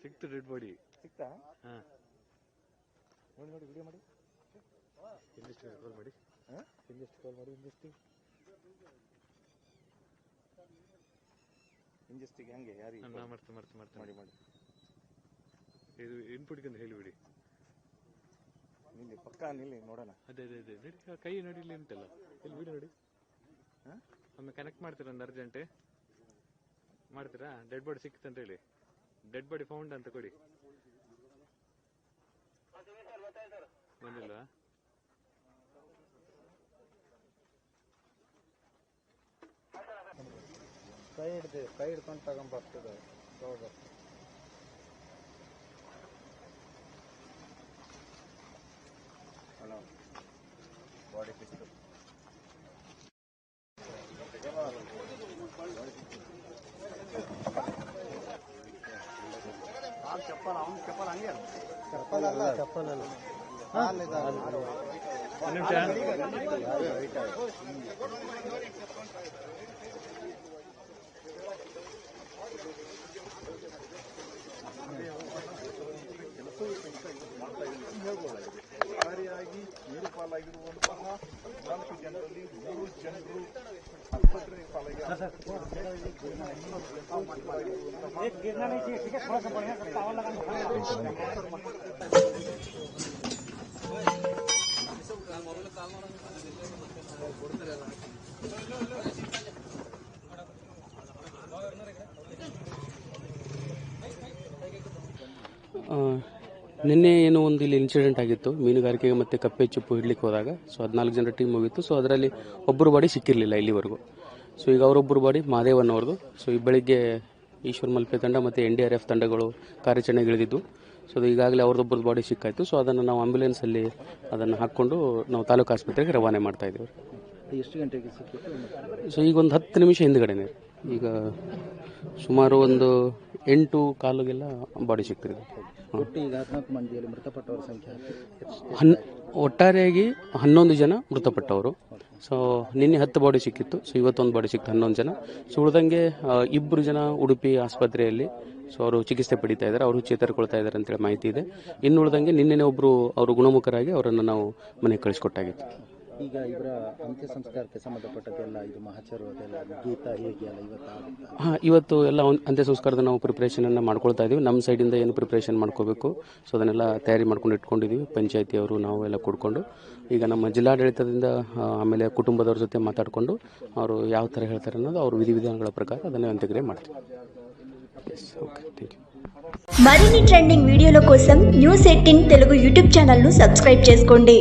ಸಿಕ್ತು dead body ಸಿಕ್ತಾ? ಹಾಂ ನೋಡಿ ವಿಡಿಯೋ ಮಾಡಿ. ಇನ್ನೆಷ್ಟು ಕಾಲ್ ಮಾಡಿ ಇಂಜೆಸ್ಟಿಗೆ ಹಂಗೆ ಯಾರಿಗೆ ನಾ ಮಾಡ್ತೀನಿ ಮಾಡಿ ಮಾಡಿ. ಇದು ಇನ್ಪುಟ್ಗೆ ಅಂತ ಹೇಳಿಬಿಡಿ. ನಿಲ್ಲಿ ಪಕ್ಕ ನಿಲ್ಲಿ ನೋಡೋಣ. ಅದೇ ನಡಿ, ಕೈ ನೋಡಿ ಇಲ್ಲಿ ಉಂಟಲ್ಲ, ಇಲ್ಲಿ ವಿಡಿಯೋ ನೋಡಿ. ಒಮ್ಮೆ ಕನೆಕ್ಟ್ ಮಾಡ್ತೀರಾ ಒಂದು ಅರ್ಜೆಂಟ್ ಮಾಡ್ತೀರಾ? ಡೆಡ್ ಬಾಡಿ ಸಿಕ್ತಂತ ಹೇಳಿ, ಡೆಡ್ ಬಾಡಿ ಫೌಂಡ್ ಅಂತ ಕೊಡಿ. ಬಂದಿಲ್ವಾ? ಕೈ ಹಿಡ್ಕೊಂಡು ತಗೊಂಬರ್ತದೆ. ಬಾಡಿ ಪಿಸ್ತು ಚಪ್ಪಲ್ ಹಂಗೆ ಚಪ್ಪಲ್ ಅಲ್ಲ ಭಾರಿಯಾಗಿ ನೀರು ಪಾಲಾಗಿರುವಂತಹ 4 ಜನರಲ್ಲಿ 3 ಜನರು ಆಸ್ಪತ್ರೆ ನಿನ್ನೆ ಏನೋ ಒಂದು ಇಲ್ಲಿ ಇನ್ಸಿಡೆಂಟ್ ಆಗಿತ್ತು, ಮೀನುಗಾರಿಕೆಗೆ ಮತ್ತು ಕಪ್ಪೆ ಚಿಪ್ಪು ಹಿಡ್ಲಿಕ್ಕೆ ಹೋದಾಗ. ಸೊ 14 ಜನರ ಟೀಮ್ ಹೋಗಿತ್ತು. ಸೊ ಅದರಲ್ಲಿ ಒಬ್ಬರು ಬಾಡಿ ಸಿಕ್ಕಿರಲಿಲ್ಲ ಇಲ್ಲಿವರೆಗೂ. ಸೊ ಈಗ ಅವರೊಬ್ಬರು ಬಾಡಿ ಮಹಾದೇವನ್ ಅವ್ರದ್ದು. ಸೊ ಈ ಬೆಳಿಗ್ಗೆ ಈಶ್ವರ್ ಮಲ್ಪೆ ತಂಡ ಮತ್ತು NDRF ತಂಡಗಳು ಕಾರ್ಯಾಚರಣೆಗೆ ಇಳಿದಿದ್ದು. ಸೊ ಈಗಾಗಲೇ ಅವ್ರದ್ದೊಬ್ಬರದ್ದು ಬಾಡಿ ಸಿಕ್ಕಾಯಿತು. ಸೊ ಅದನ್ನು ನಾವು ಆಂಬ್ಯುಲೆನ್ಸಲ್ಲಿ ಅದನ್ನು ಹಾಕ್ಕೊಂಡು ನಾವು ತಾಲೂಕು ಆಸ್ಪತ್ರೆಗೆ ರವಾನೆ ಮಾಡ್ತಾ ಇದ್ದೀವಿ. ಎಷ್ಟು ಗಂಟೆಗೆ ಸಿಕ್ಕಿತ್ತು? ಸೊ ಈಗ ಒಂದು 10 ನಿಮಿಷ ಹಿಂದ್ಗಡೆನೆ, ಈಗ ಸುಮಾರು ಒಂದು 8:15ಗೆಲ್ಲ ಬಾಡಿ ಸಿಗ್ತಿದೆ. ಈಗ 14 ಮಂದಿಯಲ್ಲಿ ಮೃತಪಟ್ಟವರ ಸಂಖ್ಯೆ ಒಟ್ಟಾರೆಯಾಗಿ 11 ಜನ ಮೃತಪಟ್ಟವರು. ಸೊ ನಿನ್ನೆ 10 ಬಾಡಿ ಸಿಕ್ಕಿತ್ತು. ಸೊ ಇವತ್ತೊಂದು ಬಾಡಿ ಸಿಕ್ತು, 11 ಜನ. ಸೊ ಉಳಿದಂಗೆ 2 ಜನ ಉಡುಪಿ ಆಸ್ಪತ್ರೆಯಲ್ಲಿ ಸೊ ಅವರು ಚಿಕಿತ್ಸೆ ಪಡಿತಾ ಇದ್ದಾರೆ, ಅವರು ಚೇತರಿಕೊಳ್ತಾ ಇದ್ದಾರೆ ಅಂತೇಳಿ ಮಾಹಿತಿ ಇದೆ. ಇನ್ನು ಉಳಿದಂಗೆ ನಿನ್ನೆ ಒಬ್ಬರು ಅವರು ಗುಣಮುಖರಾಗಿ ಅವರನ್ನು ನಾವು ಮನೆಗೆ ಕಳಿಸ್ಕೊಟ್ಟಾಗಿತ್ತು. ಈಗ ಇವರ ಅಂತ್ಯ ಸಂಸ್ಕಾರಕ್ಕೆ ಸಂಬಂಧಪಟ್ಟದೆಲ್ಲ ಇದು ಮಹಾಚಾರ ಗೀತ ಹೇಗೆ ಅಲ್ಲ ಇವತ್ತು ಹಾಂ, ಇವತ್ತು ಎಲ್ಲ ಅಂತ್ಯ ಸಂಸ್ಕಾರದ ನಾವು ಪ್ರಿಪ್ರೇಷನನ್ನು ಮಾಡ್ಕೊಳ್ತಾ ಇದ್ದೀವಿ. ನಮ್ಮ ಸೈಡಿಂದ ಏನು ಪ್ರಿಪ್ರೇಷನ್ ಮಾಡ್ಕೋಬೇಕು ಸೊ ಅದನ್ನೆಲ್ಲ ತಯಾರಿ ಮಾಡ್ಕೊಂಡು ಇಟ್ಕೊಂಡಿದ್ದೀವಿ. ಪಂಚಾಯತಿಯವರು ನಾವು ಎಲ್ಲ ಕೂಡ್ಕೊಂಡು ಈಗ ನಮ್ಮ ಜಿಲ್ಲಾಡಳಿತದಿಂದ ಆಮೇಲೆ ಕುಟುಂಬದವ್ರ ಜೊತೆ ಮಾತಾಡಿಕೊಂಡು ಅವರು ಯಾವ ಥರ ಹೇಳ್ತಾರೆ ಅನ್ನೋದು ಅವ್ರ ವಿಧಿವಿಧಾನಗಳ ಪ್ರಕಾರ ಅದನ್ನು ಅಂತ್ಯಕ್ರಿಯೆ ಮಾಡ್ತೀವಿ. Okay, thank you. మరిన్ని ట్రెండింగ్ వీడియోల కోసం న్యూస్ 18 తెలుగు యూట్యూబ్ ఛానల్ను సబ్స్క్రైబ్ చేసుకోండి.